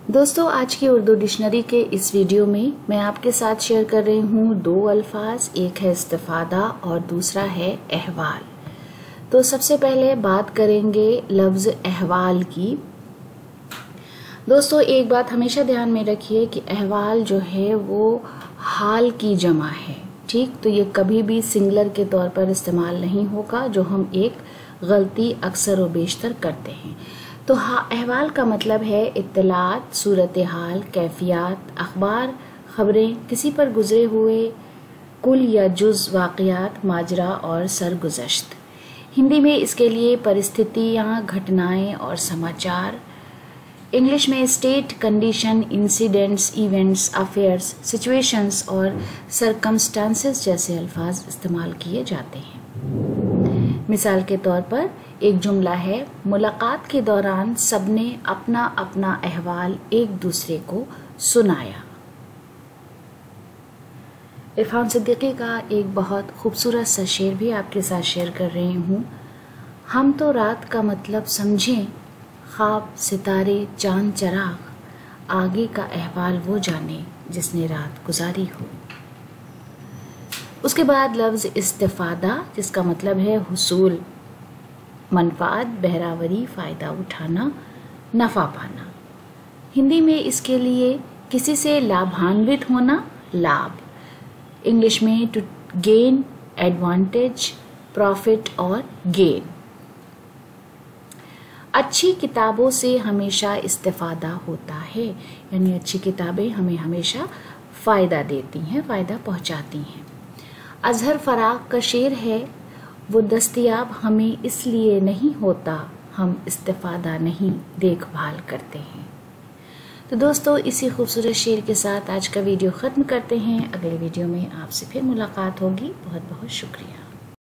दोस्तों, आज की उर्दू डिक्शनरी के इस वीडियो में मैं आपके साथ शेयर कर रही हूँ दो अल्फाज, एक है इस्तिफादा और दूसरा है अहवाल। तो सबसे पहले बात करेंगे लफ्ज़ अहवाल की। दोस्तों, एक बात हमेशा ध्यान में रखिए कि अहवाल जो है वो हाल की जमा है, ठीक। तो ये कभी भी सिंगुलर के तौर पर इस्तेमाल नहीं होगा, जो हम एक गलती अक्सर व बेशतर करते हैं। तो अहवाल का मतलब है इत्तलात, सूरत हाल, कैफियत, अखबार, खबरें, किसी पर गुजरे हुए कुल या जुज़ वाक़यात, माजरा और सरगुज़श्त। हिंदी में इसके लिए परिस्थितियाँ, घटनाएं और समाचार। इंग्लिश में state, condition, incidents, events, affairs, situations और सरकमस्टांसेस जैसे अल्फाज इस्तेमाल किए जाते हैं। मिसाल के तौर पर एक जुमला है, मुलाकात के दौरान सबने अपना अपना अहवाल एक दूसरे को सुनाया। इरफान सिद्दीकी का एक बहुत खूबसूरत सा शेर भी आपके साथ शेयर कर रही हूँ। हम तो रात का मतलब समझें, ख्वाब, सितारे, चांद, चराग, आगे का अहवाल वो जाने जिसने रात गुजारी हो। उसके बाद लफ्ज़ इस्तिफादा, जिसका मतलब है हुसूल, मनफात, बहरावरी, फ़ायदा उठाना, नफ़ा पाना। हिंदी में इसके लिए किसी से लाभान्वित होना, लाभ। इंग्लिश में टू गेन, एडवांटेज, प्रॉफिट और गेन। अच्छी किताबों से हमेशा इस्तिफादा होता है, यानी अच्छी किताबें हमें हमेशा फ़ायदा देती हैं, फ़ायदा पहुंचाती हैं। अजहर फराग का शेर है, वो दस्तयाब हमें इसलिए नहीं होता, हम इस्तिफादा नहीं देखभाल करते हैं। तो दोस्तों, इसी खूबसूरत शेर के साथ आज का वीडियो ख़त्म करते हैं। अगले वीडियो में आपसे फिर मुलाकात होगी। बहुत बहुत शुक्रिया।